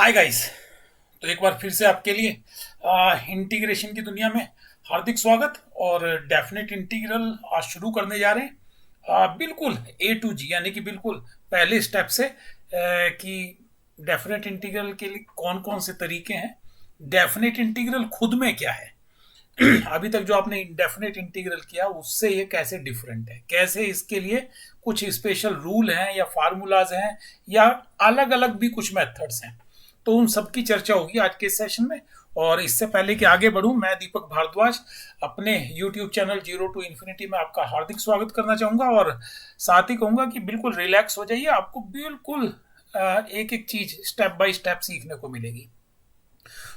Hi guys. तो एक बार फिर से आपके लिए इंटीग्रेशन की दुनिया में हार्दिक स्वागत। और डेफिनेट इंटीग्रल आज शुरू करने जा रहे हैं। बिल्कुल ए टू जी, यानी कि बिल्कुल पहले स्टेप से कि डेफिनेट इंटीग्रल के लिए कौन कौन से तरीके हैं, डेफिनेट इंटीग्रल खुद में क्या है, अभी तक जो आपने इंडेफिनेट इंटीग्रल किया उससे ये कैसे डिफरेंट है, कैसे इसके लिए कुछ स्पेशल रूल हैं या फार्मूलाज हैं या अलग अलग भी कुछ मेथड्स हैं। तो उन सब की चर्चा होगी आज के सेशन में। और इससे पहले कि आगे बढ़ूं, मैं दीपक भारद्वाज अपने YouTube channel zero to infinity में आपका हार्दिक स्वागत करना चाहूंगा। और साथ ही कहूंगा कि बिल्कुल रिलैक्स हो जाइए, आपको बिल्कुल एक एक चीज स्टेप बाय स्टेप सीखने को मिलेगी।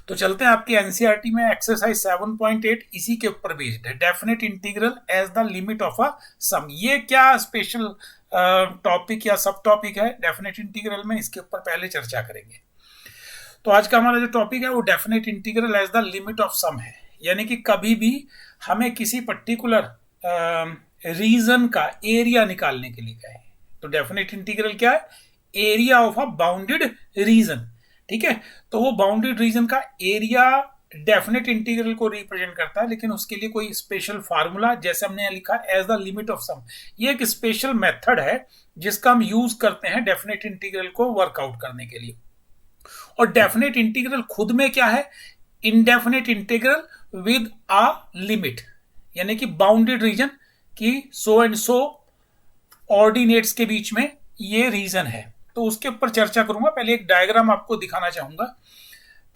तो चलते हैं आपके एनसीईआरटी में एक्सरसाइज 7.8 इसी के ऊपर बेस्ड है, definite integral as the limit of a sum. ये क्या स्पेशल टॉपिक या सब टॉपिक है डेफिनेट इंटीग्रल में, इसके ऊपर पहले चर्चा करेंगे। तो आज का हमारा जो टॉपिक है वो definite integral as the limit of sum है, यानी कि कभी भी हमें किसी पर्टिकुलर रीजन का एरिया निकालने के लिए कहें तो डेफिनेट इंटीग्रल क्या है, area of a bounded reason. ठीक है, तो वो बाउंडेड रीजन का एरिया डेफिनेट इंटीग्रल को रिप्रेजेंट करता है, लेकिन उसके लिए कोई स्पेशल फार्मूला, जैसे हमने यहाँ लिखा एज द लिमिट ऑफ सम, ये एक स्पेशल मेथड है जिसका हम यूज करते हैं डेफिनेट इंटीग्रल को वर्कआउट करने के लिए। और डेफिनेट इंटीग्रल खुद में क्या है, indefinite integral with a limit, यानी कि बाउंडेड रीजन की सो एंड सो ऑर्डिनेट्स के बीच में ये रीजन है। तो उसके ऊपर चर्चा करूंगा। पहले एक डायग्राम आपको दिखाना चाहूंगा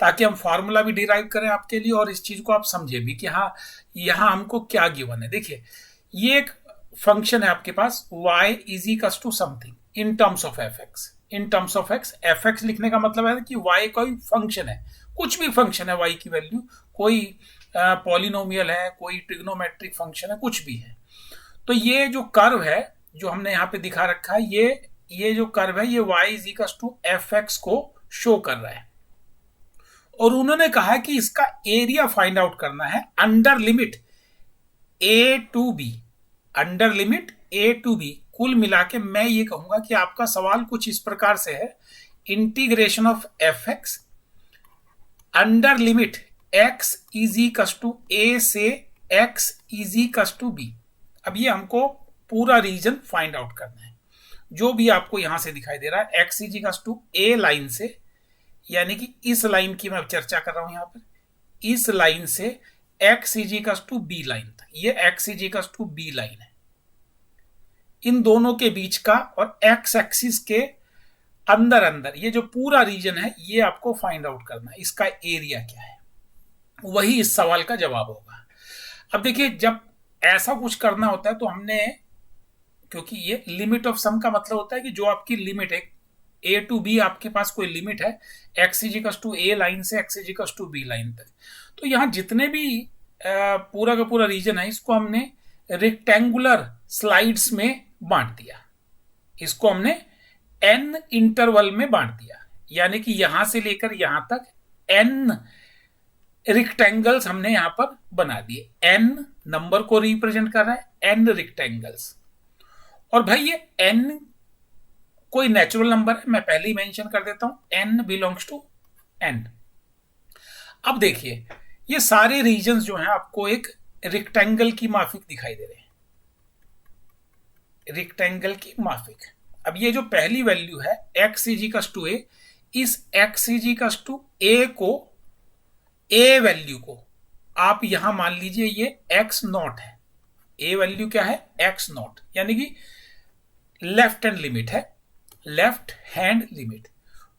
ताकि हम फार्मूला भी डिराइव करें आपके लिए और इस चीज को आप समझे भी कि हाँ यहां हमको क्या गिवन है। देखिए, ये एक फंक्शन है आपके पास y is equal to something in terms of F X. In terms of X, F X लिखने का मतलब है कि y कोई फंक्शन है, कुछ भी फंक्शन है, y की वैल्यू कोई पॉलिनोमियल है, कोई ट्रिग्नोमेट्रिक फंक्शन है, कुछ भी है। तो ये जो कर्व है जो हमने यहाँ पे दिखा रखा है, ये जो कर्व है ये y is equal to F X को शो कर रहा है। और उन्होंने कहा कि इसका एरिया फाइंड आउट करना है under limit a to b, under limit a to b। कुल मिला के मैं ये कहूंगा कि आपका सवाल कुछ इस प्रकार से है, integration of F X under limit x is equal to a से x is equal to b। अब ये हमको पूरा रीजन फाइंड आउट करना है, जो भी आपको यहां से दिखाई दे रहा है x is equal to a line से, यानी कि इस लाइन की मैं चर्चा कर रहा हूं यहां पर, इस लाइन से x is equal to b line तक, ये x is equal to b line है। इन दोनों के बीच का और x एक्सिस के अंदर अंदर ये जो पूरा रीजन है ये आपको फाइंड आउट करना है, इसका एरिया क्या है, वही इस सवाल का जवाब होगा। अब देखिए, जब ऐसा कुछ करना होता है तो हमने, क्योंकि ये लिमिट ऑफ सम का मतलब होता है कि जो आपकी लिमिट है ए टू बी, आपके पास कोई लिमिट है x is equal to a line से x is equal to b line तक। तो यहाँ जितने भी पूरा का पूरा रीजन है इसको हमने रेक्टेंगुलर स्लाइड्स में बांट दिया, इसको हमने n इंटरवल में बांट दिया, यानी कि यहां से लेकर यहां तक n रेक्टेंगल्स हमने यहां पर बना दिए। n नंबर को रिप्रेजेंट कर रहा है, n रेक्टेंगल्स। और भाई ये n कोई नेचुरल नंबर है, मैं पहले ही मेंशन कर देता हूं, n बिलोंग्स टू n। अब देखिए, ये सारे रीजन्स जो हैं आपको एक रेक्टेंगल की माफिक दिखाई दे रहे हैं, रेक्टेंगल की माफिक। अब ये जो पहली वैल्यू है x is equal to a, इस x is equal to a को, a वैल्यू को आप यहां मान लीजिए ये x नॉट है। a वैल्यू क्या है, x नॉट, यानी कि लेफ्ट हैंड लिमिट है, लेफ्ट हैंड लिमिट।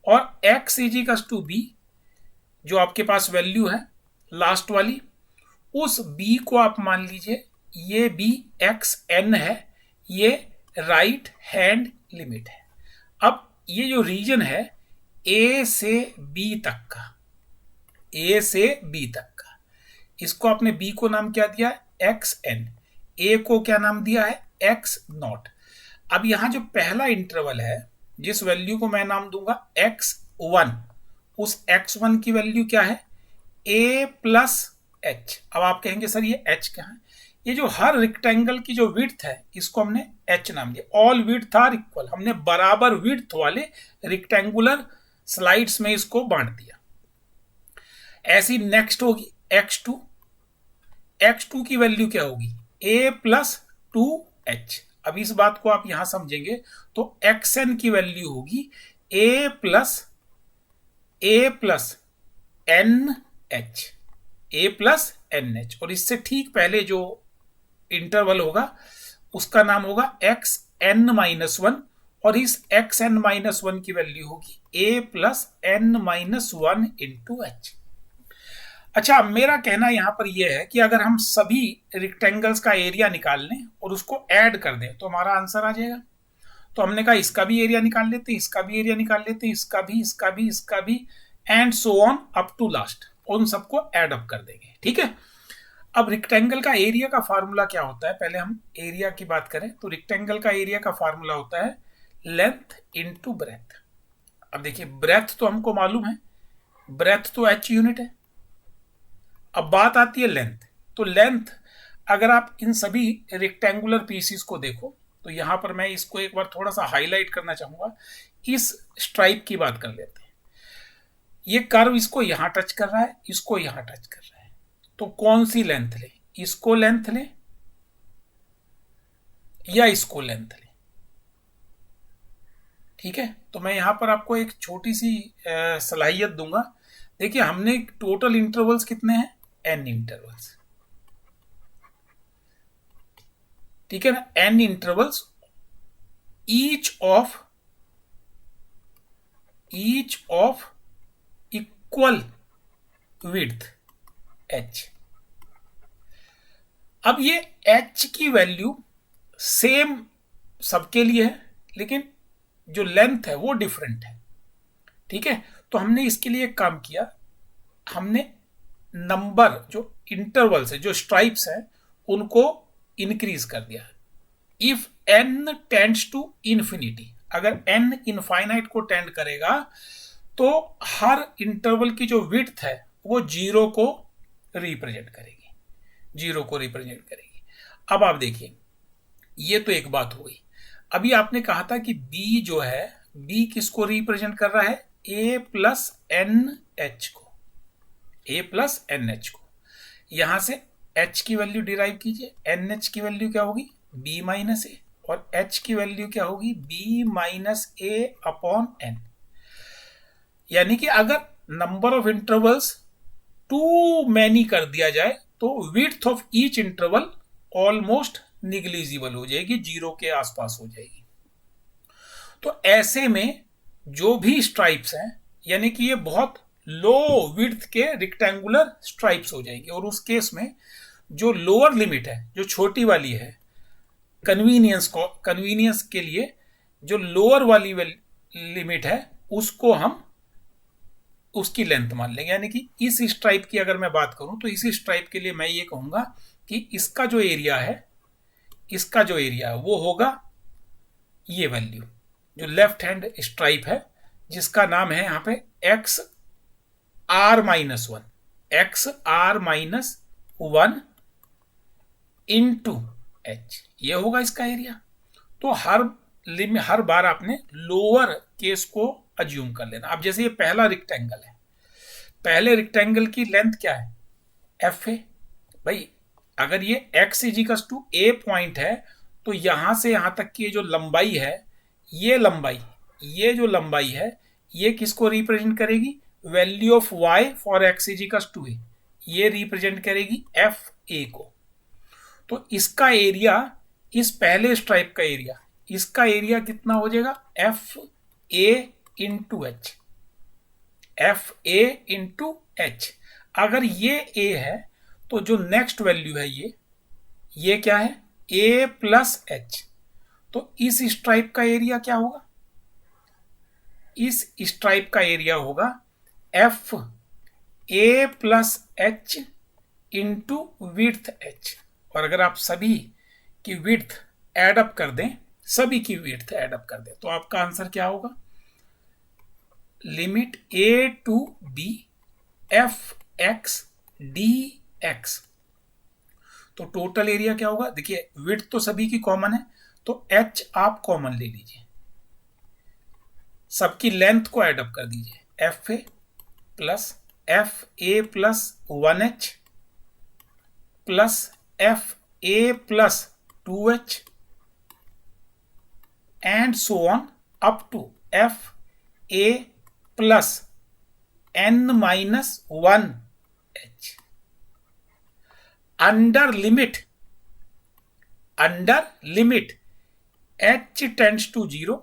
और x is equal to b, जो आपके पास वैल्यू है लास्ट वाली, उस b को आप मान लीजिए ये b x n है, ये राइट हैंड लिमिट है। अब ये जो रीजन है a से b तक का, a से b तक का, इसको आपने b को नाम क्या दिया है, xn, a को क्या नाम दिया है, x नॉट। अब यहां जो पहला इंटरवल है जिस वैल्यू को मैं नाम दूंगा x1, उस x1 की वैल्यू क्या है, a प्लस h। अब आप कहेंगे सर ये h क्या है, ये जो हर रेक्टेंगल की जो विड्थ है इसको हमने h नाम दिया। ऑल विड्थ आर इक्वल, हमने बराबर विड्थ वाले रेक्टेंगुलर स्लाइड्स में इसको बांट दिया। ऐसी नेक्स्ट होगी x2। x2 की वैल्यू क्या होगी, a प्लस 2h। अब इस बात को आप यहां समझेंगे तो xn की वैल्यू होगी a plus NH, a plus NH। और इससे ठीक पहले जो इंटरवल होगा उसका नाम होगा xn-1, और इस xn-1 की वैल्यू होगी a plus n-1 into h। अच्छा, मेरा कहना यहां पर यह है कि अगर हम सभी रेक्टेंगल्स का एरिया निकाल लें और उसको ऐड कर दें तो हमारा आंसर आ जाएगा। तो हमने कहा इसका भी एरिया निकाल लेते, इसका भी एरिया निकाल लेते, इसका भी, इसका भी, इसका भी, and so on up to last, उन सबको ऐड अप कर देंगे। ठीक है। अब रेक्टेंगल का एरिया का फार्मूला क्या होता है, पहले हम एरिया की बात करें तो रेक्टेंगल का एरिया का फार्मूला होता है लेंथ इंटू ब्रेथ। अब देखिए ब्रेथ तो हमको मालूम है, ब्रेथ तो h यूनिट है। अब बात आती है लेंथ। तो लेंथ अगर आप इन सभी रेक्टेंगुलर पीसीस को देखो तो यहां पर मैं इसको एक बार थोड़ा सा हाईलाइट करना चाहूंगा। इस स्ट्राइप की बात कर लेते हैं। ये कर्व इसको यहां टच कर रहा है, इसको यहां टच कर रहा है, तो कौन सी लेंथ ले, इसको लेंथ ले या इसको लेंथ ले। ठीक है। तो मैं यहां पर आपको एक छोटी सी सलाहियत दूंगा। देखिए हमने टोटल इंटरवल्स कितने हैं, n इंटरवल्स। ठीक है ना, n intervals, each of equal width h। अब ये h की वैल्यू सेम सबके लिए है, लेकिन जो लेंथ है वो डिफरेंट है। ठीक है। तो हमने इसके लिए एक काम किया, हमने नंबर जो इंटरवल्स है, जो स्ट्राइप्स हैं, उनको इंक्रीज कर दिया। If n tends to infinity, अगर n इनफाइनाइट को टेंड करेगा तो हर इंटरवल की जो विड्थ है वो जीरो को रिप्रेजेंट करेगी, जीरो को रिप्रेजेंट करेगी। अब आप देखिए, ये तो एक बात हो गई। अभी आपने कहा था कि b जो है, b किसको रिप्रेजेंट कर रहा है, a प्लस NH को, a प्लस NH को। यहां से h की वैल्यू डिराइव कीजिए, NH की वैल्यू क्या होगी, b माइनस ए, और h की वैल्यू क्या होगी, b minus A upon n। यानी कि अगर number of intervals too many कर दिया जाए तो width of each interval almost negligible हो जाएगी, जीरो के आसपास हो जाएगी। तो ऐसे में जो भी स्ट्राइप्स हैं, यानी कि ये बहुत लो विड्थ के रेक्टेंगुलर स्ट्राइप्स हो जाएंगे। और उस केस में जो लोअर लिमिट है, जो छोटी वाली है, कन्वीनियंस के लिए जो लोअर वाली लिमिट है उसको हम उसकी लेंथ मान लेंगे। यानी कि इस स्ट्राइप की अगर मैं बात करूं तो इसी स्ट्राइप के लिए मैं ये कहूंगा कि इसका जो एरिया है, इसका जो एरिया है वो होगा ये वैल्यू, जो लेफ्ट हैंड स्ट्राइप है जिसका नाम है यहां पे XR-1, XR-1 इंटू h, ये होगा इसका एरिया। तो हर बार आपने लोअर केस को अज्यूम कर लेना। अब जैसे ये पहला रेक्टेंगल है, पहले रेक्टेंगल की लेंथ क्या है, f है। भाई अगर ये x is equals to a point है तो यहां से यहां तक की जो लंबाई है, ये लंबाई, ये जो लंबाई है, ये किसको रिप्रेजेंट करेगी, value of y for x is equals to a, ये रिप्रेजेंट करेगी fa को। तो इसका एरिया, इस पहले स्ट्राइप का एरिया, इसका एरिया कितना हो जाएगा, FA into H, FA into H. अगर ये A है तो जो नेक्स्ट वैल्यू है ये क्या है, A प्लस एच। तो इस स्ट्राइप का एरिया क्या होगा, इस स्ट्राइप का एरिया होगा FA plus H into width h। और अगर आप सभी की विड्थ ऐड अप कर दें, सभी की विड्थ ऐड अप कर दें, तो आपका आंसर क्या होगा, limit a to b fx dx। तो टोटल एरिया क्या होगा, देखिए विड्थ तो सभी की कॉमन है तो h आप कॉमन ले लीजिए, सबकी लेंथ को ऐड अप कर दीजिए, F A plus F A plus 1h plus F A plus 2h and so on up to f a plus n minus 1h under limit h tends to 0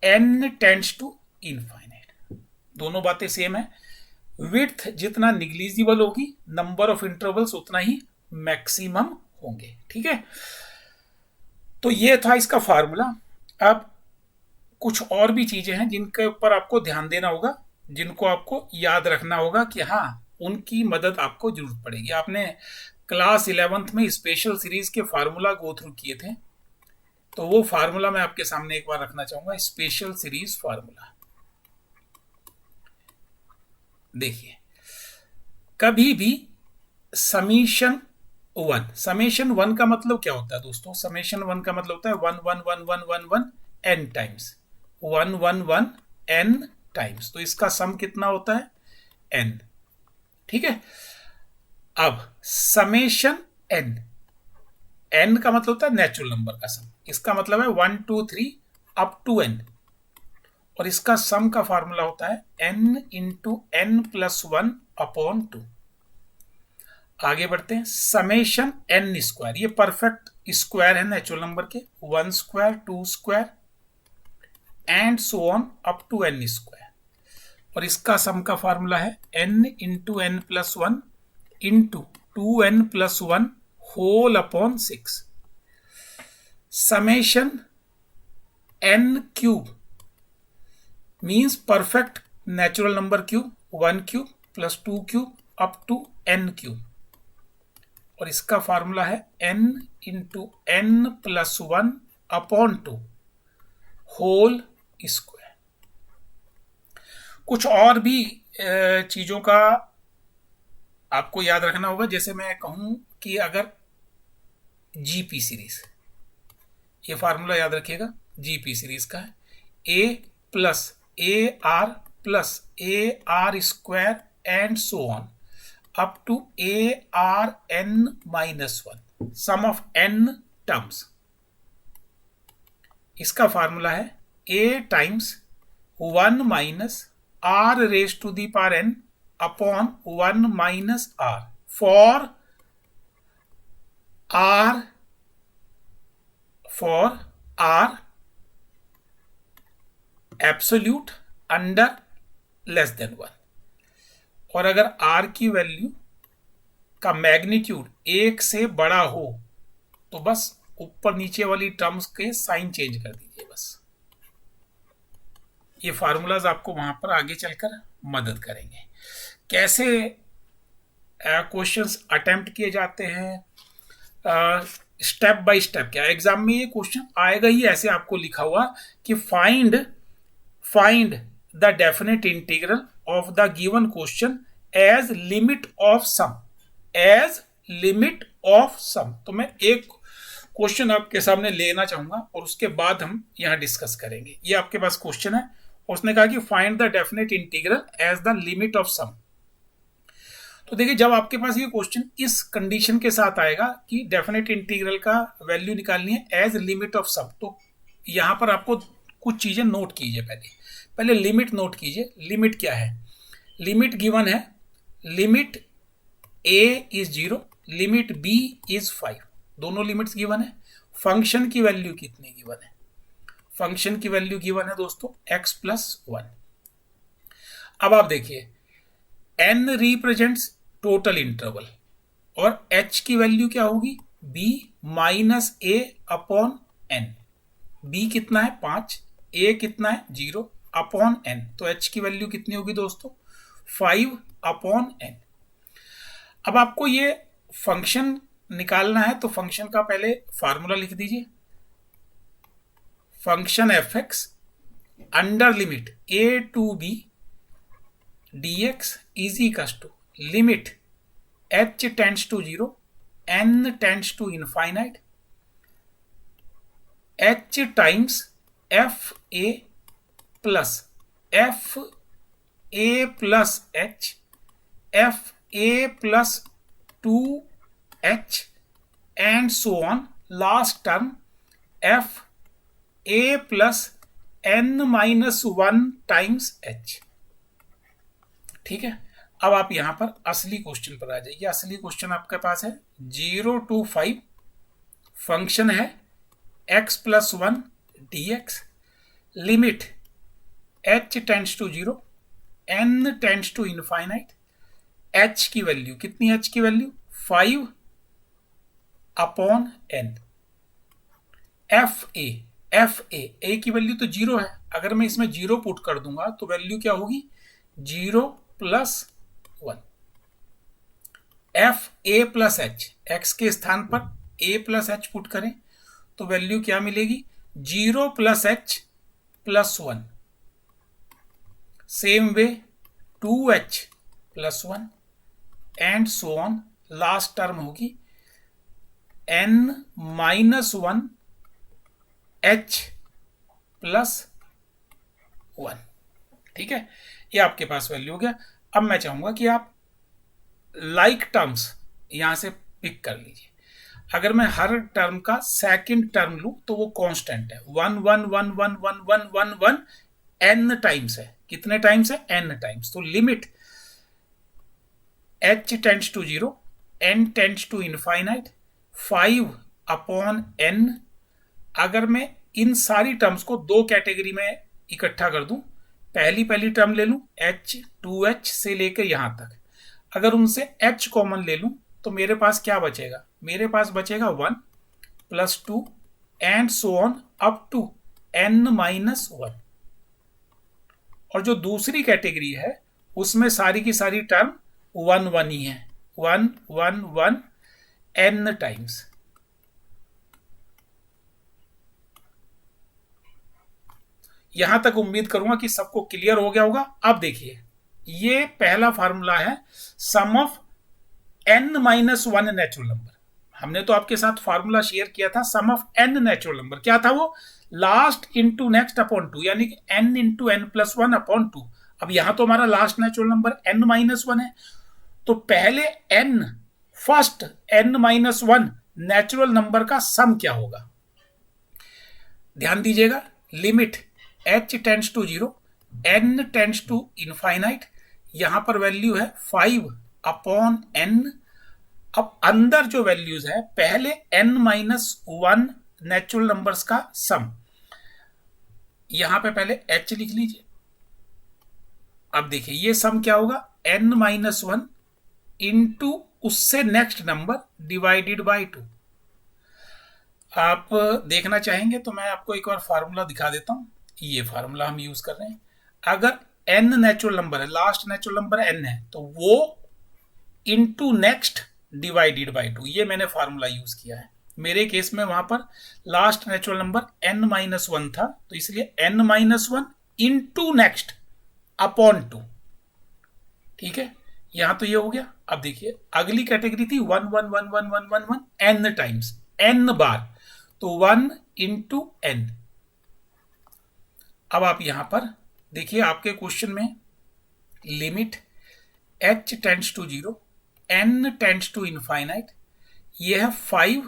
n tends to infinite। दोनों बातें same है। Width जितना negligible होगी number of intervals उतना ही maximum होंगे। ठीक है, तो ये था इसका फार्मूला। अब कुछ और भी चीजें हैं जिनके ऊपर आपको ध्यान देना होगा, जिनको आपको याद रखना होगा कि हाँ उनकी मदद आपको जरूरत पड़ेगी। आपने क्लास 11th में स्पेशल सीरीज के फार्मूला गो थ्रू किए थे, तो वो फार्मूला मैं आपके सामने एक बार रखना चाहूंगा। स्पेशल सीरीज फार्मूला देखिए, कभी भी समीशन वन का मतलब क्या होता है दोस्तों? समेशन वन का मतलब होता है 1 1 1 1 1 1 n टाइम्स 1 1 1 n टाइम्स। तो इसका सम कितना होता है? n। ठीक है, अब समेशन n का मतलब होता है नेचुरल नंबर का सम। इसका मतलब है 1 2 3 अप टू n, और इसका सम का फार्मूला होता है n into n plus 1 upon 2। आगे बढ़ते हैं, समेशन n स्क्वायर, ये परफेक्ट स्क्वायर है नेचुरल नंबर के, 1 square 2 square and so on up to n square, और इसका सम का फार्मूला है n into n plus 1 into 2n plus 1 whole upon 6। Summation n cube means perfect natural number cube, 1 cube plus 2 cube up to n cube, और इसका formula है n into n plus 1 upon 2 whole square. कुछ और भी चीजों का आपको याद रखना होगा। जैसे मैं कहूं कि अगर जीपी सीरीज, ये फार्मूला याद रखिएगा, जीपी सीरीज का है a plus A R plus A R square and so on up to ARn minus 1, sum of n terms। इसका फार्मूला है a times 1 minus r raise to the power n upon 1 minus r for r absolute under less than 1। और अगर r की value का magnitude 1 से बड़ा हो तो बस ऊपर नीचे वाली टर्म्स के साइन चेंज कर दीजिए बस। ये फार्मूलाज आपको वहां पर आगे चलकर मदद करेंगे। कैसे क्वेश्चंस अटेम्प्ट किए जाते हैं, स्टेप बाय स्टेप, क्या एग्जाम में ये क्वेश्चन आएगा ही ऐसे आपको लिखा हुआ कि find the definite integral of the given question as limit of sum, तो मैं एक क्वेश्चन आपके सामने लेना चाहूंगा और उसके बाद हम यहां डिस्कस करेंगे। ये आपके पास क्वेश्चन है, उसने कहा कि find the definite integral as the limit of sum. तो देखिए, जब आपके पास ये क्वेश्चन इस कंडीशन के साथ आएगा कि डेफिनेट इंटीग्रल का वैल्यू निकालनी है एज लिमिट ऑफ सम, तो यहां पर आपको कुछ चीजें नोट कीजिए। पहले लिमिट नोट कीजिए। लिमिट क्या है? लिमिट गिवन है, limit a is 0, limit b is 5, दोनों लिमिट्स गिवन है। फंक्शन की वैल्यू कितनी गिवन है? फंक्शन की वैल्यू गिवन है दोस्तों x प्लस 1। अब आप देखिए, n रिप्रेजेंट्स टोटल इंटरवल और h की वैल्यू क्या होगी? b minus a upon n। b कितना है? 5, a कितना है? 0 अपॉन n, तो h की वैल्यू कितनी होगी दोस्तों? 5 अपॉन n। अब आपको ये फंक्शन निकालना है, तो फंक्शन का पहले फार्मूला लिख दीजिए। Function F X under limit a to b dx is equal to limit h tends to 0 n tends to infinite h times f a plus f A plus H, F A plus 2h and so on. Last term f a plus n minus 1 times h. ठीक है, अब आप यहां पर असली question पर आ जाइए। असली क्वेश्चन आपके पास है 0 to 5, फंक्शन है x plus 1 dx, limit h tends to 0, n tends to infinite, h की वैल्यू कितनी, h की value 5 upon n, F A की वैल्यू तो 0 है, अगर मैं इसमें 0 पुट कर दूंगा तो वैल्यू क्या होगी 0 plus 1, F A plus H, x के स्थान पर ए प्लस एच पुट करें तो वैल्यू क्या मिलेगी 0 plus H plus 1, same way 2h plus 1 and so on. Last term होगी n माइनस 1 h प्लस 1। ठीक है, ये आपके पास वैल्यू हो गया। अब मैं चाहूंगा कि आप लाइक टर्म्स यहां से पिक कर लीजिए। अगर मैं हर टर्म का सेकंड टर्म लूं तो वो कांस्टेंट है, 1 1 1 1 1 1 1 1 n टाइम्स है। कितने टाइम्स है, n टाइम्स। तो limit h tends to 0, n tends to infinite, 5 upon n। अगर मैं इन सारी टर्म्स को दो कैटेगरी में इकट्ठा कर दूं, पहली टर्म ले लूं h 2h से लेकर यहां तक, अगर उनसे h कॉमन ले लूं तो मेरे पास क्या बचेगा, मेरे पास बचेगा 1 plus 2 and so on up to n minus 1। और जो दूसरी कैटेगरी है उसमें सारी की सारी टर्म 1 1 ही है, 1 1 1 n टाइम्स। यहां तक उम्मीद करूंगा कि सबको क्लियर हो गया होगा। अब देखिए, ये पहला फार्मूला है sum of n minus 1 natural number. हमने तो आपके साथ फार्मूला शेयर किया था sum of n natural number, क्या था वो, लास्ट इंटू नेक्स्ट अपॉन 2, यानी कि n into n plus 1 upon 2। अब यहां तो हमारा last natural number n minus 1 है, तो पहले n, first n minus 1 natural number का सम क्या होगा। ध्यान दीजिएगा, limit h tends to 0, n tends to infinite, यहां पर वैल्यू है 5 अपॉन n। अब अंदर जो वैल्यूज है, पहले n माइनस 1 नेचुरल नंबर्स का सम, यहां पे पहले h लिख लीजिए। अब देखिए ये सम क्या होगा, n माइनस 1 इंटू उससे नेक्स्ट नंबर डिवाइडेड बाय 2। आप देखना चाहेंगे तो मैं आपको एक बार फार्मूला दिखा देता हूं। ये फार्मूला हम यूज कर रहे हैं, अगर n नेचुरल नंबर है, लास्ट नेचुरल नंबर n है, तो वो इंटू नेक्स्ट डिवाइडेड बाय 2, ये मैंने फार्मूला यूज किया है। मेरे केस में वहां पर last natural number n minus 1 था, तो इसलिए n minus 1 into next upon 2। ठीक है, यहां तो ये हो गया। अब देखिए अगली कैटेगरी थी 1 1 1 1 1 1 1 n टाइम्स, n बार, तो 1 इंटू n। अब आप यहां पर देखिए आपके क्वेश्चन में limit h tends to 0, n tends to infinite, ये है 5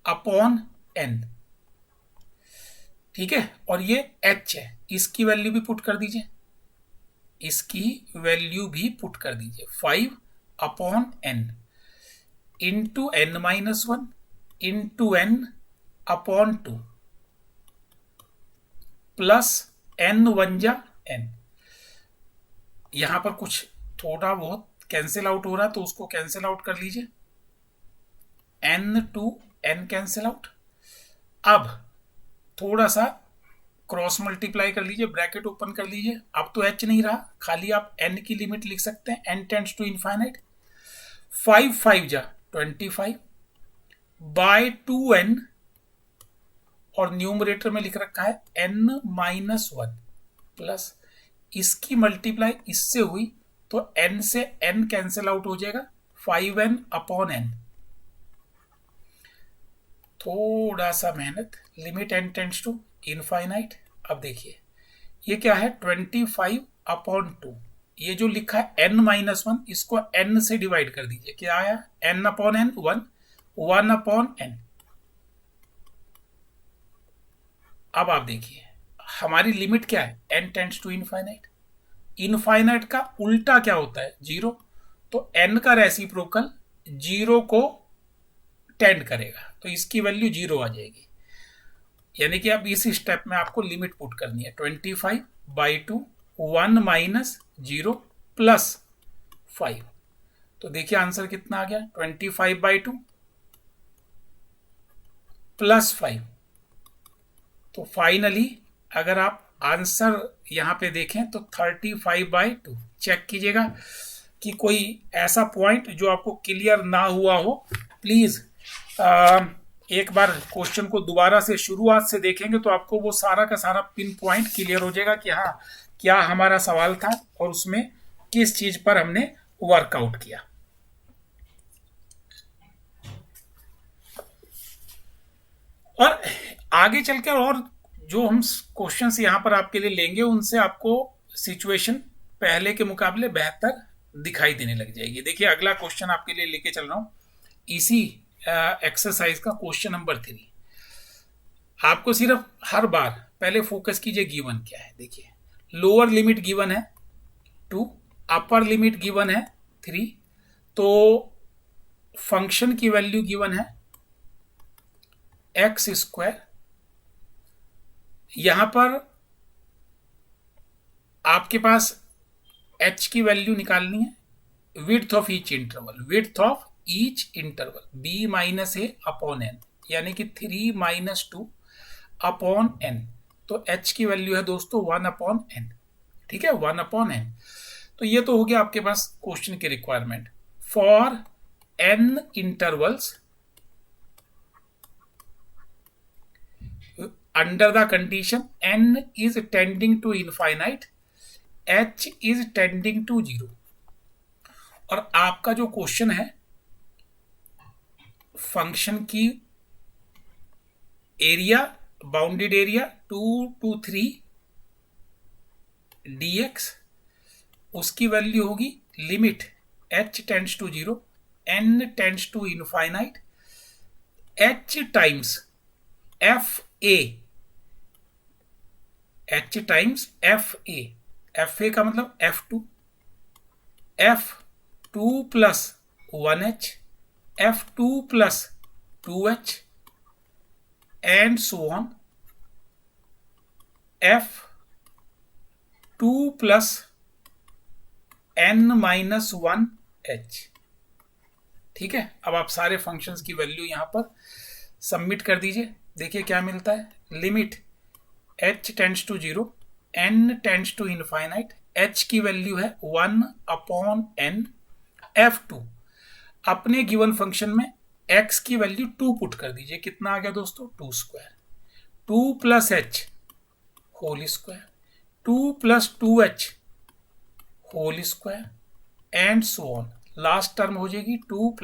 अपॉन n। ठीक है, और ये h है, इसकी वैल्यू भी पुट कर दीजिए, इसकी वैल्यू भी पुट कर दीजिए, 5 upon n into n minus 1 into n upon 2 plus n 1 जा n। यहां पर कुछ थोड़ा बहुत कैंसिल आउट हो रहा है तो उसको कैंसिल आउट कर लीजिए, n to n cancel out. अब थोड़ा सा क्रॉस मल्टीप्लाई कर लीजिए, ब्रैकेट ओपन कर लीजिए। अब तो h नहीं रहा, खाली आप n की लिमिट लिख सकते हैं, n टेंड्स टू इनफाइनाइट, 5 5 जा 25 बाय 2n, और न्यूमरेटर में लिख रखा है n माइनस 1 प्लस, इसकी मल्टीप्लाई इससे हुई तो n से n कैंसिल आउट हो जाएगा, 5n अपॉन n। थोड़ा सा मेहनत, limit n tends to infinite. अब देखिए ये क्या है, 25 अपॉन 2, ये जो लिखा है n-1, इसको n से डिवाइड कर दीजिए। क्या आया? n/n 1, 1/n। अब आप देखिए हमारी लिमिट क्या है? n tends to infinite. Infinite का उल्टा क्या होता है? 0। तो n का रेसिप्रोकल 0 को टेंड करेगा, तो इसकी वैल्यू 0 आ जाएगी। यानी कि अब इस स्टेप में आपको लिमिट पुट करनी है 25/2 1 - 0 + 5। तो देखिए आंसर कितना आ गया? 25/2 + 5। तो फाइनली अगर आप आंसर यहां पे देखें तो 35/2। चेक कीजिएगा कि कोई ऐसा पॉइंट जो आपको क्लियर ना हुआ हो। प्लीज एक बार क्वेश्चन को दोबारा से शुरुआत से देखेंगे तो आपको वो सारा का सारा पिन पॉइंट क्लियर हो जाएगा कि हाँ क्या हमारा सवाल था और उसमें किस चीज पर हमने वर्कआउट किया। और आगे चलकर और जो हम क्वेश्चंस यहाँ पर आपके लिए लेंगे उनसे आपको सिचुएशन पहले के मुकाबले बेहतर दिखाई देने लग जाएगी। देखिए अगला क्वेश्चन आपके लिए लेके चल रहा हूँ इसी एक्सरसाइज का क्वेश्चन नंबर 3। आपको सिर्फ हर बार पहले फोकस कीजिए गिवन क्या है। देखिए लोअर लिमिट गिवन है 2, अपर लिमिट गिवन है 3, तो फंक्शन की वैल्यू गिवन है x²। यहां पर आपके पास h की वैल्यू निकालनी है। Width of each interval, width of each interval b - a/n, यानी कि 3 - 2/n। तो h की वैल्यू है दोस्तों 1/n। ठीक है, 1/n। तो ये तो हो गया आपके पास क्वेश्चन की requirement. For n intervals under the condition n is tending to infinite, h is tending to 0। और आपका जो क्वेश्चन है फंक्शन की area, bounded area 2 to 3 dx, उसकी वैल्यू होगी limit h tends to 0, n tends to infinite, h times f a, h times F A. F A का मतलब f2, f2 + 1h, f2 + 2h and so on, f2 + n-1h। ठीक है, अब आप सारे functions की वैल्यू यहां पर सबमिट कर दीजिए। देखिए क्या मिलता है। Limit h tends to 0, n tends to infinite, h की वैल्यू है 1/n। f2 अपने गिवन फंक्शन में x की वैल्यू 2 पुट कर दीजिए। कितना आ गया दोस्तों? 2²। 2 + h whole square, 2 + 2h whole square and so on. Last term हो जाएगी 2 +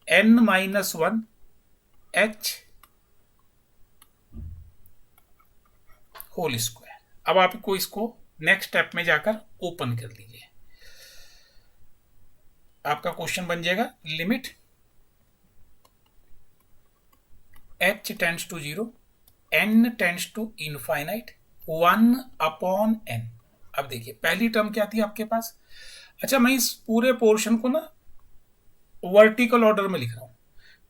n-1h होल स्क्वायर। अब आपको इसको नेक्स्ट स्टेप में जाकर ओपन कर लीजिए। आपका क्वेश्चन बन जाएगा limit h tends to 0, n tends to infinite 1/n। अब देखिए पहली टर्म क्या थी आपके पास। अच्छा, मैं इस पूरे पोर्शन को ना वर्टिकल ऑर्डर में लिख रहा हूं।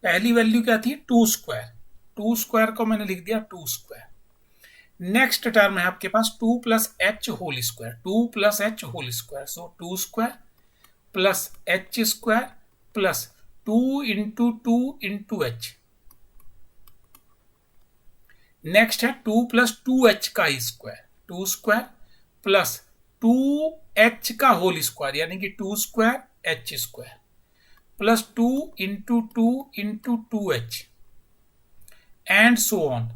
पहली वैल्यू क्या थी? 2²। 2² को मैंने लिख दिया 2²। नेक्स्ट टर्म है आपके पास 2 + h whole square, 2 + h whole square, so 2² + h² + 2 × 2 × h। Next है 2 + 2h का स्क्वायर, 2² + 2h का होल स्क्वायर, यानी कि 2² h² + 2 × 2 × 2h and so on.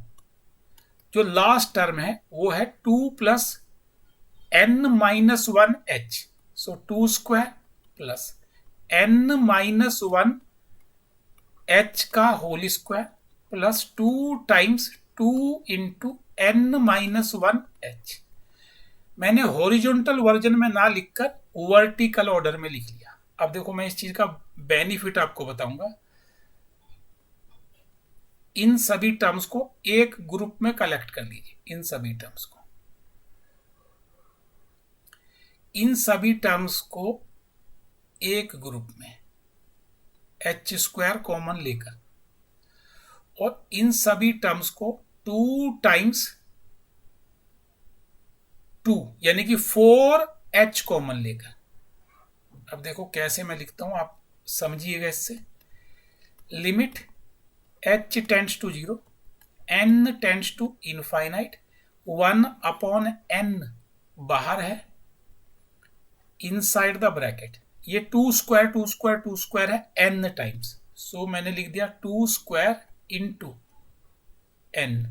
जो लास्ट टर्म है वो है 2 + n-1h, सो 2² + n-1h का होल स्क्वायर + 2 × 2 × n-1h। मैंने हॉरिजॉन्टल वर्जन में ना लिखकर वर्टिकल ऑर्डर में लिख लिया। अब देखो मैं इस चीज का बेनिफिट आपको बताऊंगा। इन सभी टर्म्स को एक ग्रुप में कलेक्ट कर लीजिए। इन सभी टर्म्स को एक ग्रुप में एच स्क्वायर कॉमन लेकर, और इन सभी टर्म्स को 2 टाइम्स 2 यानी कि 4h कॉमन लेकर। अब देखो कैसे मैं लिखता हूं, आप समझिएगा इससे। Limit h tends to 0, n tends to infinite, 1/n बाहर है, इनसाइड द ब्रैकेट। ये 2 स्क्वायर है n टाइम्स, सो मैंने लिख दिया 2 square into n।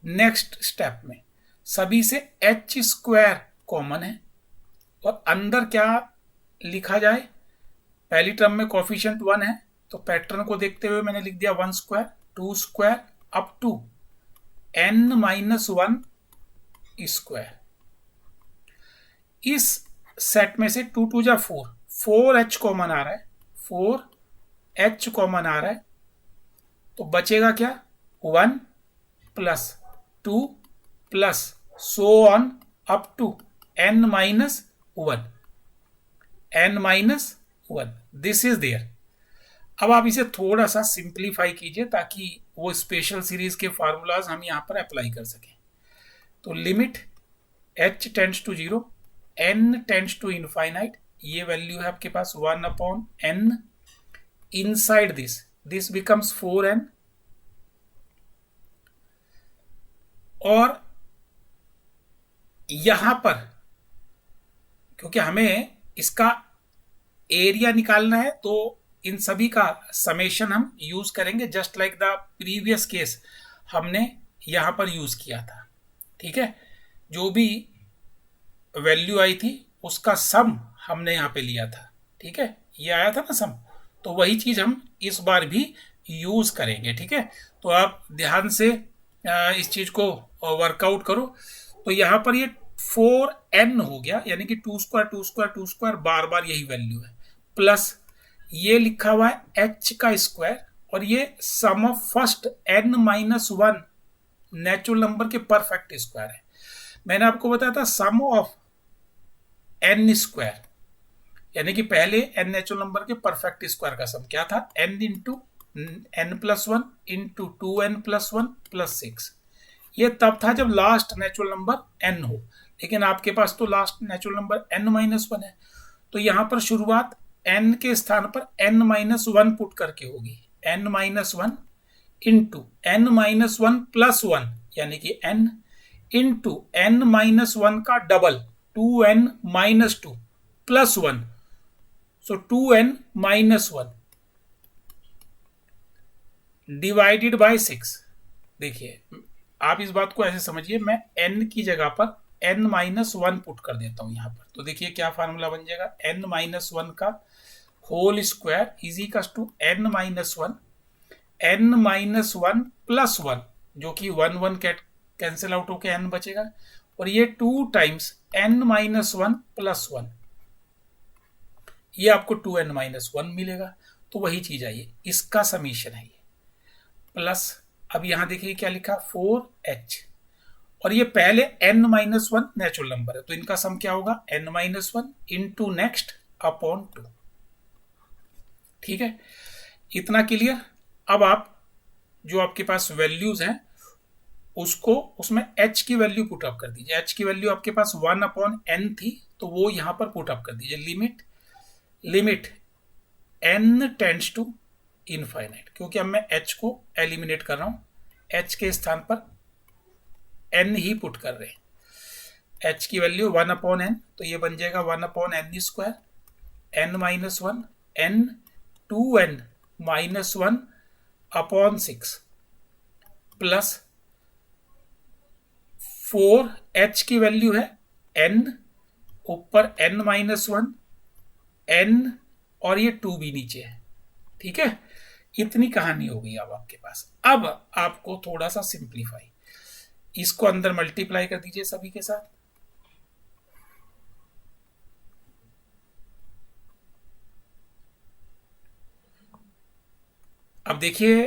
Next step में सभी से h स्क्वायर कॉमन है, और अंदर क्या लिखा जाए। पहली टर्म में कोफिशिएंट 1 है, तो पैटर्न को देखते हुए मैंने लिख दिया 1 square, 2 square up to n-1 square. इस सेट में से 2 2 जा 4, 4h कॉमन आ रहा है, 4h कॉमन आ रहा है, तो बचेगा क्या 1 plus 2 plus so on up to n-1, n-1, this is there. अब आप इसे थोड़ा सा सिंप्लीफाई कीजिए ताकि वो स्पेशल सीरीज के फार्मूलाज हम यहां पर अप्लाई कर सकें। तो limit h tends to 0, n tends to infinite, ये वैल्यू है आपके पास 1/n। Inside this becomes 4n, और यहां पर क्योंकि हमें इसका एरिया निकालना है, तो इन सभी का समेशन हम यूज करेंगे, just like the previous case हमने यहां पर यूज किया था। ठीक है, जो भी वैल्यू आई थी उसका सम हमने यहां पे लिया था। ठीक है, ये आया था ना सम, तो वही चीज हम इस बार भी यूज करेंगे। ठीक है, तो आप ध्यान से इस चीज को वर्कआउट करो। तो यहां पर ये 4n हो गया, यानी कि 2 स्क्वायर बार बार यही वैल्यू है, प्लस ये लिखा हुआ है h का स्क्वायर, और ये sum of first n-1 natural number के परफेक्ट स्क्वायर है। मैंने आपको बताया था सम ऑफ n स्क्वायर, यानी कि पहले n नेचुरल नंबर के परफेक्ट स्क्वायर का सम क्या था, n into n+1 into 2n+1 plus 6। ये तब था जब लास्ट नेचुरल नंबर n हो, लेकिन आपके पास तो लास्ट नेचुरल नंबर n-1 है, तो यहां पर शुरुआत n के स्थान पर n-1 पुट करके होगी, n-1 इंटू n-1 प्लस 1 यानी कि n इंटू n-1 का double 2n-2 plus 1, so 2n-1 divided by 6। देखिए आप इस बात को ऐसे समझिए, मैं n की जगह पर n-1 पुट कर देता हूं यहां पर, तो देखिए क्या फार्मूला बन जाएगा, n-1 का whole square is equal to n-1 plus 1, जो कि 1 कैंसिल आउट होके n बचेगा, और ये 2 टाइम्स n-1 प्लस 1, ये आपको 2n-1 मिलेगा। तो वही चीज आई, इसका समीशन है ये, प्लस अब यहां देखिए क्या लिखा 4h, और ये पहले n-1 नेचुरल नंबर है, तो इनका सम क्या होगा n-1 इंटू नेक्स्ट अपॉन 2। ठीक है, इतना क्लियर। अब आप जो आपके पास वैल्यूज हैं उसको उसमें h की वैल्यू पुट अप कर दीजिए। h की वैल्यू आपके पास 1/n थी, तो वो यहां पर पुट अप कर दीजिए। Limit n tends to infinite, क्योंकि अब मैं h को एलिमिनेट कर रहा हूं, h के स्थान पर n ही पुट कर रहे हैं। h की वैल्यू 1/n, तो ये बन जाएगा 1/n square, n-1 n 2n-1 upon 6 plus 4h की वैल्यू है n, ऊपर n-1 n, और ये 2 भी नीचे है। ठीक है, इतनी कहानी हो गई अब आपके पास। अब आपको थोड़ा सा सिंप्लीफाई, इसको अंदर मल्टीप्लाई कर दीजिए सभी के साथ, अब देखिए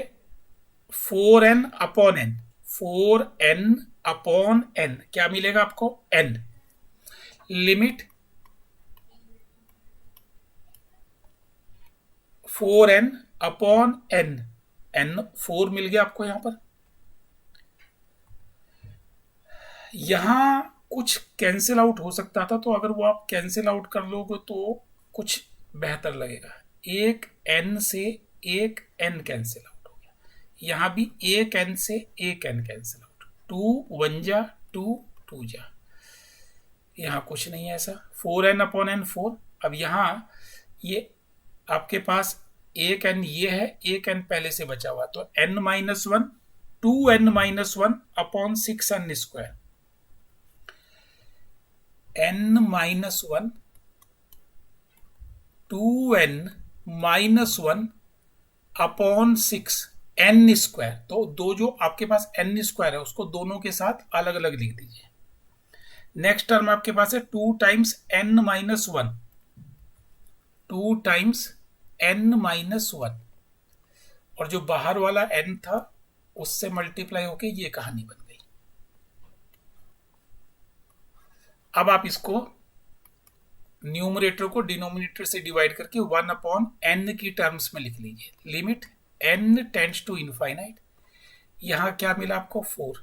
4n upon N, 4n upon N क्या मिलेगा आपको, n limit 4n upon n, n 4 मिल गया आपको यहां पर। यहां कुछ कैंसिल आउट हो सकता था, तो अगर वो आप कैंसिल आउट कर लोगे तो कुछ बेहतर लगेगा। एक n से एक n कैंसिल आउट हो गया, यहां भी एक n से एक n कैंसिल आउट, 2 1 जा 2 2 जा, यहां कुछ नहीं है ऐसा। 4n upon N 4। अब यहां ये आपके पास एक n ये है, एक n पहले से बचा हुआ, तो n minus one 2n minus one upon 6n square, n minus one 2n minus one upon 6n square. तो दो जो आपके पास n स्क्वायर है उसको दोनों के साथ अलग अलग लिख दीजिए। नेक्स्ट टर्म आपके पास है 2 times n minus one, 2 times n minus one, और जो बाहर वाला n था उससे मल्टीप्लाई होके ये कहानी बन गई। अब आप इसको न्यूमरेटर को डिनोमिनेटर से डिवाइड करके 1 अपॉन n की टर्म्स में लिख लीजिए। Limit n tends to infinite, यहां क्या मिला आपको 4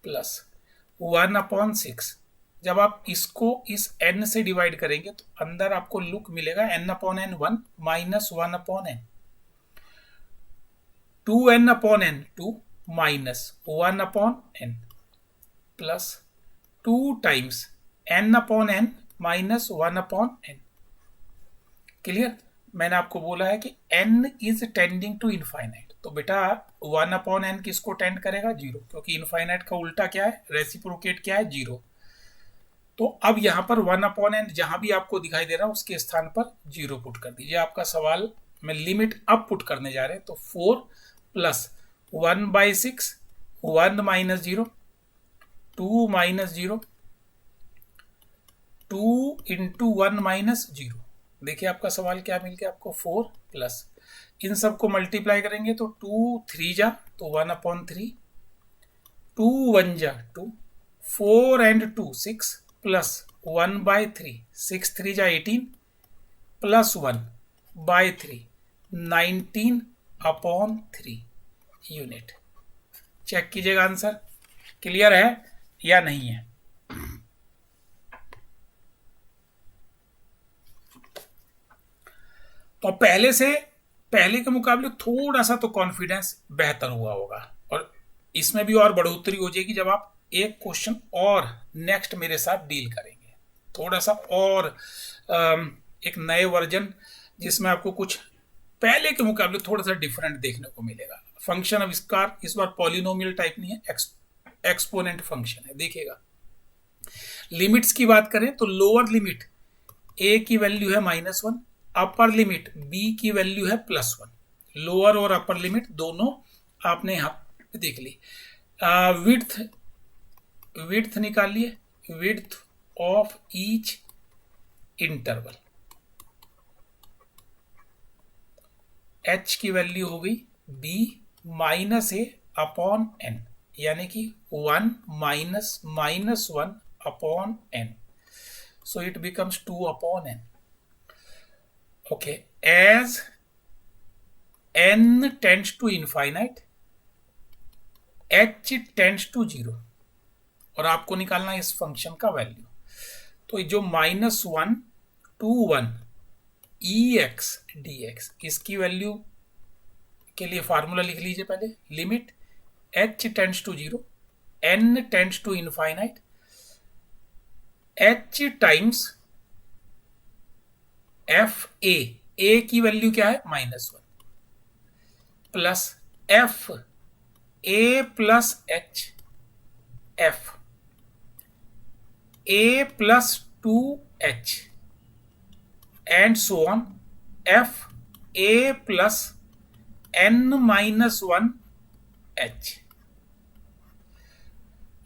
प्लस 1 अपॉन 6। जब आप इसको इस n से डिवाइड करेंगे तो अंदर आपको लुक मिलेगा n upon n 1 minus 1 upon n, 2n upon n 2 minus 1 upon n plus 2 times n upon n minus 1 upon n। Clear? मैंने आपको बोला है कि n is tending to infinite, तो बेटा 1 अपॉन n किसको टेंड करेगा, 0, क्योंकि इनफाइनाइट का उल्टा क्या है, रेसिप्रोकेट क्या है, 0। तो अब यहां पर 1 अपॉन n जहां भी आपको दिखाई दे रहा है उसके स्थान पर 0 पुट कर दीजिए। आपका सवाल में लिमिट अब पुट करने जा रहे हैं, तो 4 plus 1/6, 1 minus 0, 2 minus 0, 2 into 1 minus 0। देखिए आपका सवाल क्या मिल गया आपको, 4 प्लस इन सबको मल्टीप्लाई करेंगे तो 2 3 जा तो 1 अपॉन 3, 2 1 जा 2, 4 एंड 2 6 प्लस 1/3, 6 3 जा 18 प्लस 1/3, 19 अपॉन 3 यूनिट। चेक कीजिएगा आंसर क्लियर है या नहीं है। तो पहले के मुकाबले थोड़ा सा तो कॉन्फिडेंस बेहतर हुआ होगा, और इसमें भी और बढ़ोतरी हो जाएगी जब आप एक क्वेश्चन और नेक्स्ट मेरे साथ डील करेंगे, थोड़ा सा और एक नए वर्जन जिसमें आपको कुछ पहले के मुकाबले थोड़ा सा डिफरेंट देखने को मिलेगा। फंक्शन अब इसका इस बार पॉलिनोमियल टाइप नहीं है, एक्सपोनेंट फंक्शन है। देखिएगा लिमिट्स की बात करें तो लोअर लिमिट a की वैल्यू है -1, अपर लिमिट b की वैल्यू है +1। लोअर और अपर लिमिट दोनों आपने यहां पे देख ली। विड्थ निकालिए, width of each interval, h की वैल्यू हो गई b -a अपॉन n, यानी कि 1 minus -1 upon n, so it becomes 2 upon n. Okay, as n tends to infinite, h tends to 0, और आपको निकालना है इस फंक्शन का वैल्यू। तो जो -1 to 1 ex dx, इसकी वैल्यू के लिए फार्मूला लिख लीजिए पहले। Limit h tends to 0, n tends to infinite, h times F A की वैल्यू क्या है -1 plus F A plus H, F A plus 2h and so on, F A plus n-1 h।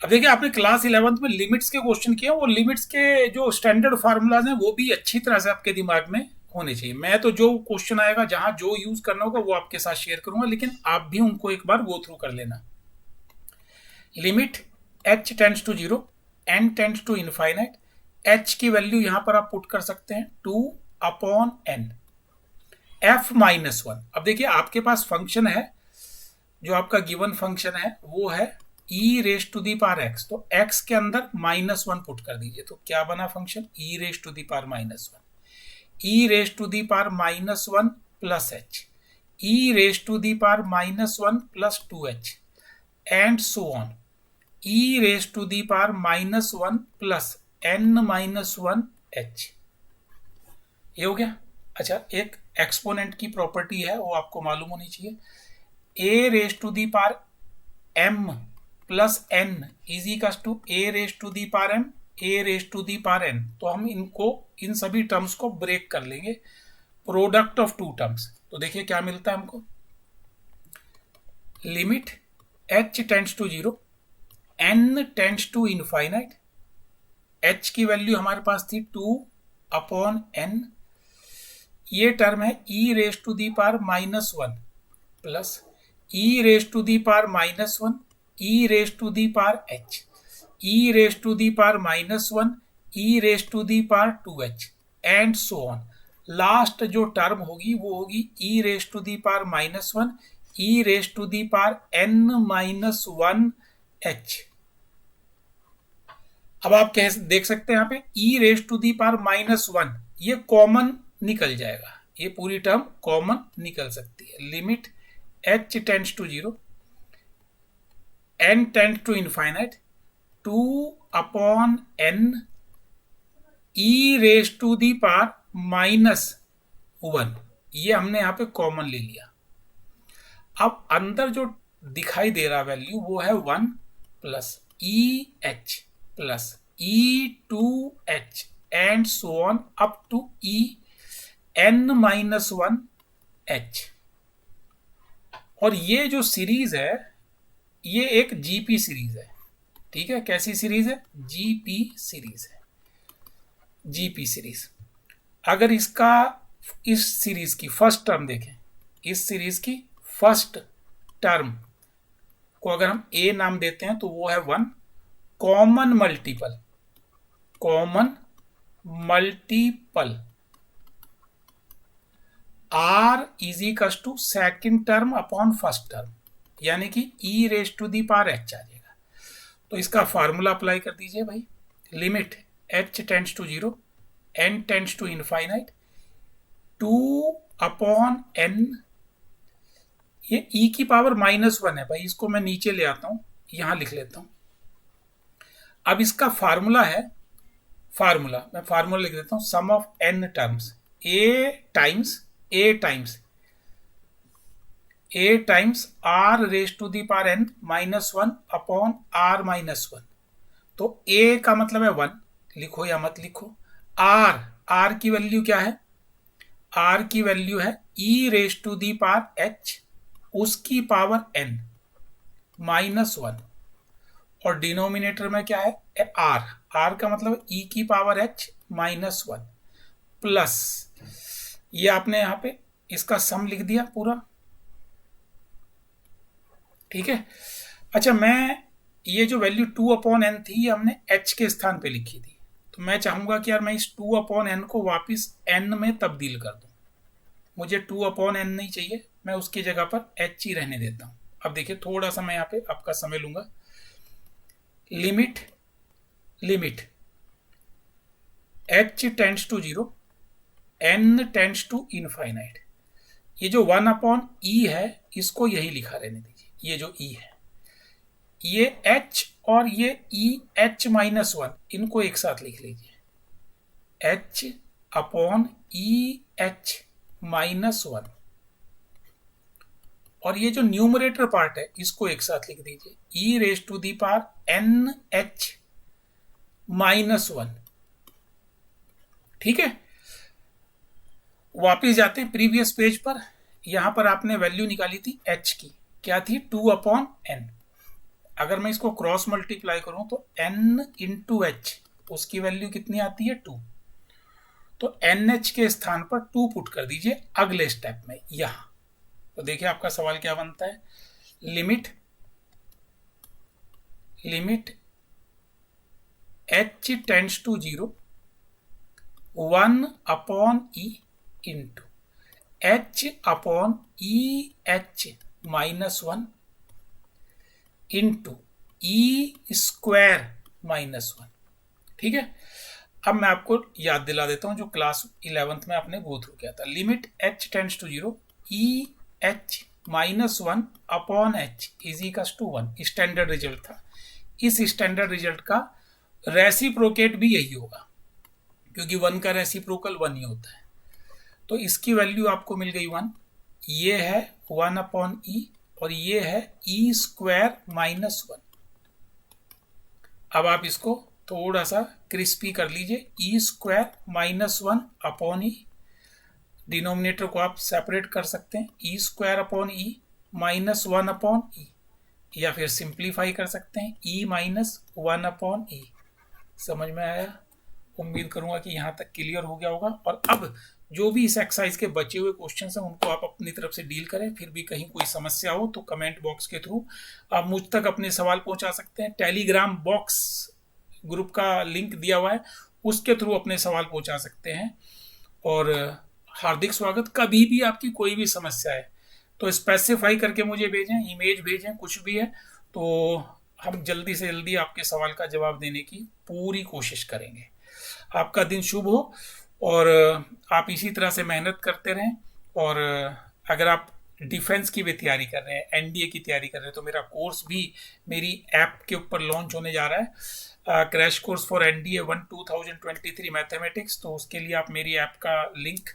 अब देखिए आपने class 11th में limits के question किए, वो लिमिट्स के जो स्टैंडर्ड फार्मूलाज हैं वो भी अच्छी तरह से आपके दिमाग में होने चाहिए। मैं तो जो क्वेश्चन आएगा जहां जो यूज करना होगा वो आपके साथ शेयर करूंगा, लेकिन आप भी उनको एक बार गो थ्रू कर लेना। Limit h tends to 0, n tends to infinite. h की वैल्यू यहां पर आप पुट कर सकते हैं 2/n, f-1। अब देखिए आपके पास फंक्शन है, जो आपका गिवन फंक्शन है वो है e raise to the power x, तो x के अंदर -1 पुट कर दीजिए, तो क्या बना function e raise to the power -1, e raise to the power -1 plus h, e raise to the power -1 plus 2h and so on, e raise to the power -1 plus n-1h। ये हो गया। अच्छा, एक एक्सपोनेंट की property है वो आपको मालूम होनी चाहिए, a raise to the power m plus n is equal to a raise to the power m, a raise to the power n। तो हम इनको, इन सभी टर्म्स को ब्रेक कर लेंगे, प्रोडक्ट ऑफ टू टर्म्स। तो देखिए क्या मिलता है हमको, limit h tends to 0, n tends to infinite, h की वैल्यू हमारे पास थी 2/n, ये टर्म है e raise to the power -1 plus e raise to the power -1, e raise to the power h, e raise to the power -1, e raise to the power 2h and so on. Last जो term होगी वो होगी e raise to the power -1, e raise to the power n-1h। अब आप देख सकते हैं यहाँ पे e raise to the power -1, ये कॉमन निकल जाएगा, ये पूरी टर्म कॉमन निकल सकती है। Limit h tends to 0, n tends to infinite, 2/n e raise to the power -1, ये हमने यहाँ पे कॉमन ले लिया। अब अंदर जो दिखाई दे रहा वैल्यू वो है 1 plus EH plus E2H and so on up to EN-1H। और ये जो सीरीज है ये एक GP सीरीज है, ठीक है। कैसी सीरीज है? GP सीरीज है, GP सीरीज। अगर इसका, इस सीरीज की फर्स्ट टर्म देखें, इस सीरीज की फर्स्ट टर्म को अगर हम A नाम देते हैं तो वो है 1, common multiple, common multiple R is equal to second term upon first term, यानी कि e raise to the power h आ जाएगा। तो इसका फार्मूला अप्लाई कर दीजिए भाई, limit h tends to 0, n tends to infinite, 2/n, ये e की पावर -1 है भाई, इसको मैं नीचे ले आता हूं, यहां लिख लेता हूं। अब इसका फार्मूला है, मैं फार्मूला लिख देता हूं, sum of n terms, a times r raise to the power n -1 upon r -1। तो a का मतलब है 1, लिखो या मत लिखो। r की वैल्यू क्या है? r की वैल्यू है e raise to the power h, उसकी पावर n -1, और डिनोमिनेटर में क्या है? r का मतलब e की पावर h -1 प्लस, ये आपने यहां पे इसका सम लिख दिया पूरा, ठीक है। अच्छा, मैं ये जो वैल्यू 2/n थी ये हमने h के स्थान पे लिखी थी, तो मैं चाहूंगा कि यार मैं इस 2/n को वापस n में तब्दील कर दूं। मुझे 2/n नहीं चाहिए, मैं उसकी जगह पर h ही रहने देता हूं। अब देखिए थोड़ा सा मैं यहाँ पे आपका समय लूंगा। Limit h tends to 0, n tends to infinite. ये जो 1/e है इसको यही लिखा रहने दीजिए, ये जो e है, ये h और ये EH-1 इनको एक साथ लिख लीजिए, H/EH-1, और ये जो न्यूमरेटर पार्ट है इसको एक साथ लिख दीजिए, e raise to the power NH-1, ठीक है। वापिस जाते हैं प्रीवियस पेज पर, यहां पर आपने वैल्यू निकाली थी h की, क्या थी? 2/n। अगर मैं इसको क्रॉस मल्टीप्लाई करूं तो n इंटू h, उसकी वैल्यू कितनी आती है? 2। तो NH के स्थान पर 2 पुट कर दीजिए अगले स्टेप में यहां। तो देखिए आपका सवाल क्या बनता है, limit H tends to 0 1/e into H/EH -1 into E² -1। ठीक है, अब मैं आपको याद दिला देता हूं जो क्लास 11th में आपने गो थ्रू किया था। Limit H tends to 0 EH -1/H is equals to 1 standard result था। इस स्टैंडर्ड रिजल्ट का रेसिप्रोकेट भी यही होगा, क्योंकि 1 का रेसिप्रोकल 1 ही होता है। तो इसकी वैल्यू आपको मिल गई 1, ये है 1/E और ये है E² -1। अब आप इसको थोड़ा सा क्रिस्पी कर लीजिए, E² -1/E। डिनोमिनेटर को आप सेपरेट कर सकते हैं, E² -1/E, या फिर सिंप्लीफाई कर सकते हैं E -1/E। समझ में आया? उम्मीद करूंगा कि यहाँ तक क्लियर हो गया होगा। और अब जो भी इस एक्सरसाइज के बचे हुए क्वेश्चन हैं उनको आप अपनी तरफ से डील करें। फिर भी कहीं कोई समस्या हो तो कमेंट बॉक्स के थ्रू आप मुझ तक अपने सवाल पहुंचा सकते हैं। टेलीग्राम बॉक्स ग्रुप का लिंक दिया हुआ है, उसके थ्रू अपने सवाल पहुंचा सकते हैं। और हार्दिक स्वागत। कभी भी आपकी कोई भी समस्या है तो स्पेसिफाई करके मुझे भेजें, इमेज भेजें, कुछ भी है तो हम जल्दी से जल्दी आपके सवाल का जवाब देने की पूरी कोशिश करेंगे। आपका दिन शुभ हो और आप इसी तरह से मेहनत करते रहें। और अगर आप डिफेंस की भी तैयारी कर रहे हैं, एनडीए की तैयारी कर रहे हैं, तो मेरा कोर्स भी मेरी ऐप के ऊपर लॉन्च होने जा रहा है, crash course for NDA 1 2023 mathematics. तो उसके लिए आप मेरी ऐप का लिंक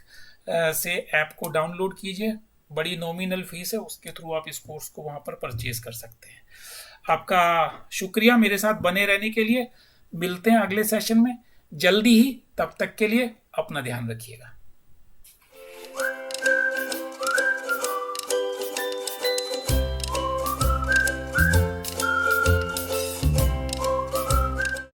से ऐप को डाउनलोड कीजिए, बड़ी नॉमिनल फीस है, उसके थ्रू आप इस कोर्स को वहाँ पर परचेज कर सकते हैं। आपका शुक्रिया मेरे साथ बने रहने के लिए। मिलते हैं अगले सेशन में जल्दी ही, तब तक के लिए अपना ध्यान रखिएगा।